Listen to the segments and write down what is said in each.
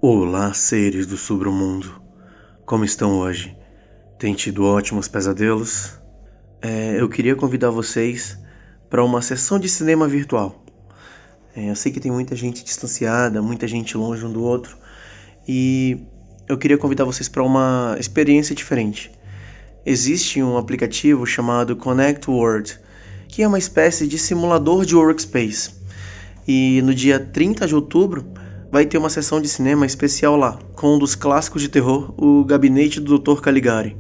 Olá, seres do submundo. Como estão hoje? Tem tido ótimos pesadelos? Eu queria convidar vocês para uma sessão de cinema virtual. Eu sei que tem muita gente distanciada, muita gente longe um do outro, e eu queria convidar vocês para uma experiência diferente. Existe um aplicativo chamado Connect World, que é uma espécie de simulador de workspace. E no dia 30 de outubro vai ter uma sessão de cinema especial lá, com um dos clássicos de terror, O Gabinete do Dr. Caligari.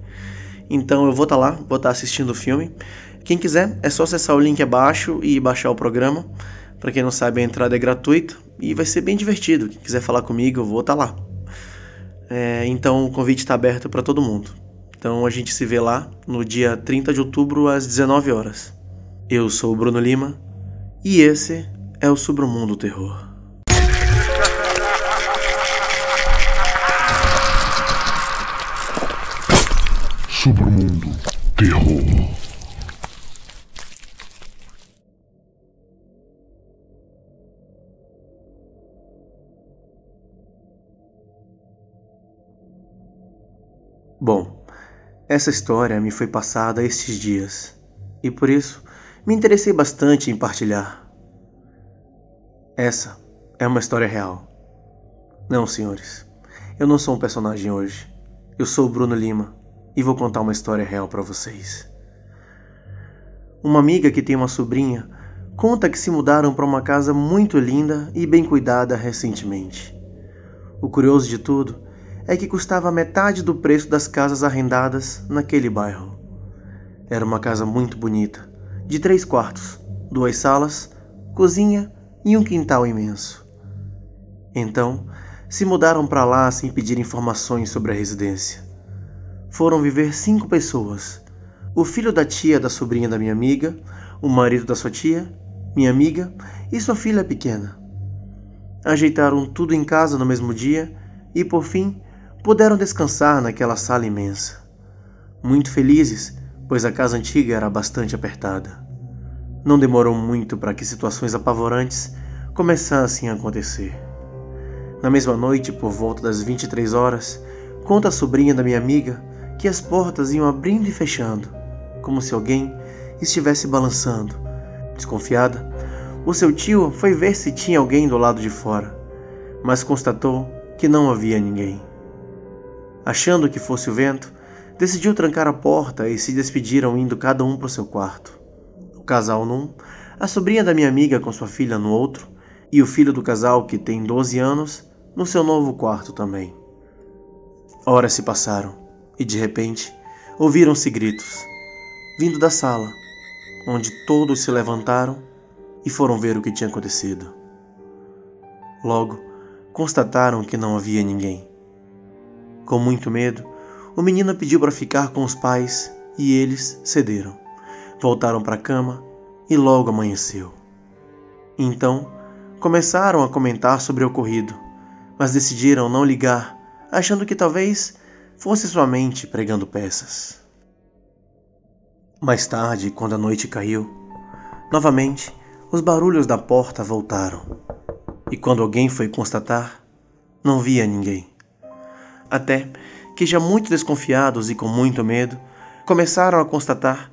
Então eu vou estar lá, vou estar assistindo o filme. Quem quiser, é só acessar o link abaixo e baixar o programa. Para quem não sabe, a entrada é gratuita e vai ser bem divertido. Quem quiser falar comigo, eu vou estar lá. Então o convite está aberto para todo mundo. Então a gente se vê lá no dia 30 de outubro às 19 horas. Eu sou o Bruno Lima e esse é o Submundo Terror. Submundo Terror. Bom, essa história me foi passada estes dias e por isso me interessei bastante em partilhar. Essa é uma história real. Não, senhores, eu não sou um personagem hoje. Eu sou o Bruno Lima e vou contar uma história real para vocês. Uma amiga que tem uma sobrinha conta que se mudaram para uma casa muito linda e bem cuidada recentemente. O curioso de tudo é que custava metade do preço das casas arrendadas naquele bairro. Era uma casa muito bonita, de 3 quartos, 2 salas, cozinha e um quintal imenso. Então, se mudaram para lá sem pedir informações sobre a residência. Foram viver 5 pessoas: o filho da tia da sobrinha da minha amiga, o marido da sua tia, minha amiga e sua filha pequena. Ajeitaram tudo em casa no mesmo dia e, por fim, puderam descansar naquela sala imensa. Muito felizes, pois a casa antiga era bastante apertada. Não demorou muito para que situações apavorantes começassem a acontecer. Na mesma noite, por volta das 23 horas, conta a sobrinha da minha amiga que as portas iam abrindo e fechando, como se alguém estivesse balançando. Desconfiada, o seu tio foi ver se tinha alguém do lado de fora, mas constatou que não havia ninguém. Achando que fosse o vento, decidiu trancar a porta e se despediram indo cada um para o seu quarto. O casal num, a sobrinha da minha amiga com sua filha no outro, e o filho do casal, que tem 12 anos, no seu novo quarto também. Horas se passaram e, de repente, ouviram-se gritos, vindo da sala, onde todos se levantaram e foram ver o que tinha acontecido. Logo, constataram que não havia ninguém. Com muito medo, o menino pediu para ficar com os pais e eles cederam. Voltaram para a cama e logo amanheceu. Então, começaram a comentar sobre o ocorrido, mas decidiram não ligar, achando que talvez fosse sua mente pregando peças. Mais tarde, quando a noite caiu, novamente os barulhos da porta voltaram. E quando alguém foi constatar, não via ninguém. Até que, já muito desconfiados e com muito medo, começaram a constatar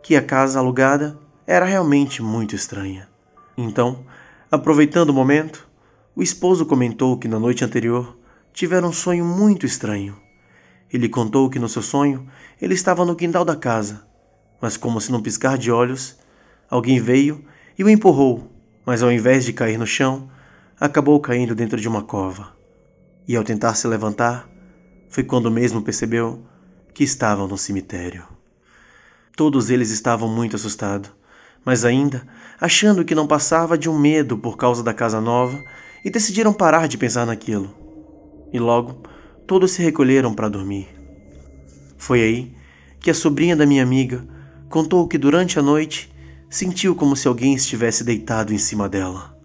que a casa alugada era realmente muito estranha. Então, aproveitando o momento, o esposo comentou que na noite anterior tivera um sonho muito estranho. Ele contou que no seu sonho ele estava no quintal da casa, mas como se num piscar de olhos, alguém veio e o empurrou, mas ao invés de cair no chão, acabou caindo dentro de uma cova. E ao tentar se levantar, foi quando mesmo percebeu que estavam no cemitério. Todos eles estavam muito assustados, mas ainda achando que não passava de um medo por causa da casa nova, e decidiram parar de pensar naquilo. E logo, todos se recolheram para dormir. Foi aí que a sobrinha da minha amiga contou que durante a noite sentiu como se alguém estivesse deitado em cima dela.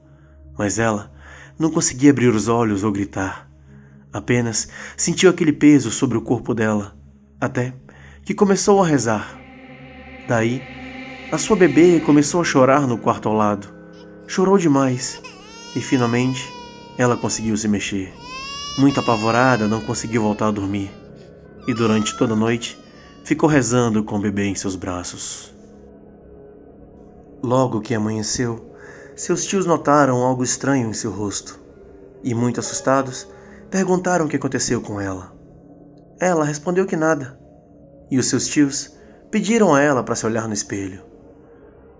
Mas ela não conseguia abrir os olhos ou gritar. Apenas sentiu aquele peso sobre o corpo dela, até que começou a rezar. Daí, a sua bebê começou a chorar no quarto ao lado. Chorou demais e finalmente ela conseguiu se mexer. Muito apavorada, não conseguiu voltar a dormir, e durante toda a noite ficou rezando com o bebê em seus braços. Logo que amanheceu, seus tios notaram algo estranho em seu rosto, e muito assustados, perguntaram o que aconteceu com ela. Ela respondeu que nada, e os seus tios pediram a ela para se olhar no espelho.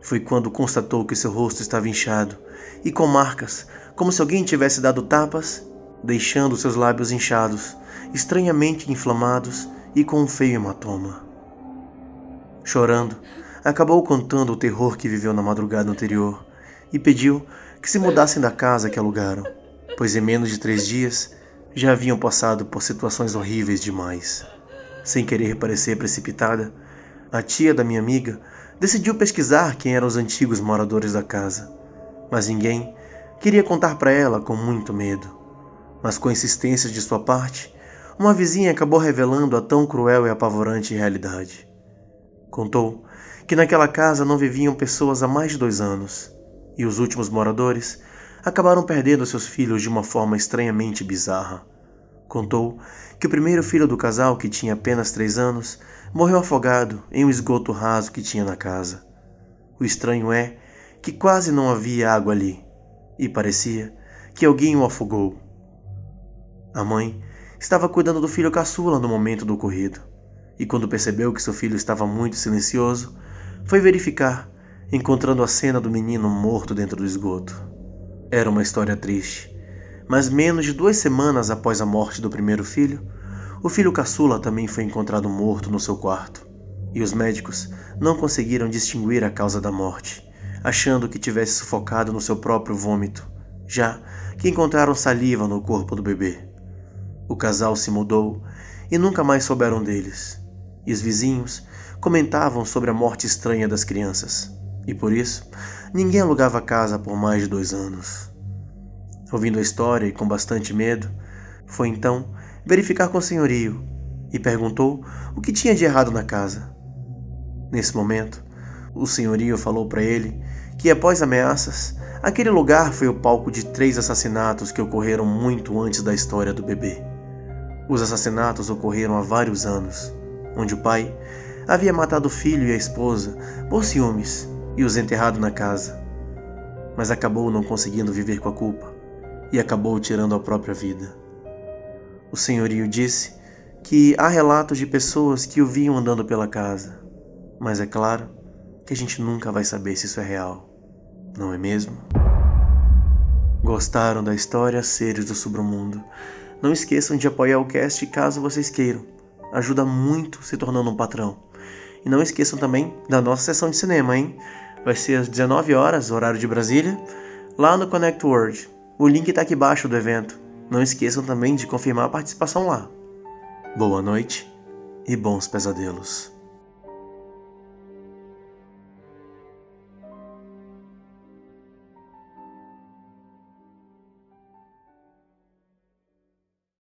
Foi quando constatou que seu rosto estava inchado e com marcas, como se alguém tivesse dado tapas, deixando seus lábios inchados, estranhamente inflamados e com um feio hematoma. Chorando, acabou contando o terror que viveu na madrugada anterior e pediu que se mudassem da casa que alugaram, pois em menos de 3 dias já haviam passado por situações horríveis demais. Sem querer parecer precipitada, a tia da minha amiga decidiu pesquisar quem eram os antigos moradores da casa, mas ninguém queria contar para ela com muito medo. Mas com insistências de sua parte, uma vizinha acabou revelando a tão cruel e apavorante realidade. Contou que naquela casa não viviam pessoas há mais de 2 anos, e os últimos moradores acabaram perdendo seus filhos de uma forma estranhamente bizarra. Contou que o primeiro filho do casal, que tinha apenas 3 anos, morreu afogado em um esgoto raso que tinha na casa. O estranho é que quase não havia água ali, e parecia que alguém o afogou. A mãe estava cuidando do filho caçula no momento do ocorrido, e quando percebeu que seu filho estava muito silencioso, foi verificar, encontrando a cena do menino morto dentro do esgoto. Era uma história triste, mas menos de 2 semanas após a morte do primeiro filho, o filho caçula também foi encontrado morto no seu quarto, e os médicos não conseguiram distinguir a causa da morte, achando que tivesse sufocado no seu próprio vômito, já que encontraram saliva no corpo do bebê. O casal se mudou e nunca mais souberam deles, e os vizinhos comentavam sobre a morte estranha das crianças, e por isso ninguém alugava a casa por mais de 2 anos. Ouvindo a história e com bastante medo, foi então verificar com o senhorio e perguntou o que tinha de errado na casa. Nesse momento, o senhorio falou para ele que, após ameaças, aquele lugar foi o palco de 3 assassinatos que ocorreram muito antes da história do bebê. Os assassinatos ocorreram há vários anos, onde o pai havia matado o filho e a esposa por ciúmes e os enterrado na casa, mas acabou não conseguindo viver com a culpa e acabou tirando a própria vida. O senhorio disse que há relatos de pessoas que o viam andando pela casa, mas é claro que a gente nunca vai saber se isso é real, não é mesmo? Gostaram da história, seres do submundo? Não esqueçam de apoiar o cast caso vocês queiram, ajuda muito se tornando um patrão. E não esqueçam também da nossa sessão de cinema, hein? Vai ser às 19 horas, horário de Brasília, lá no Connect World. O link está aqui embaixo do evento. Não esqueçam também de confirmar a participação lá. Boa noite e bons pesadelos.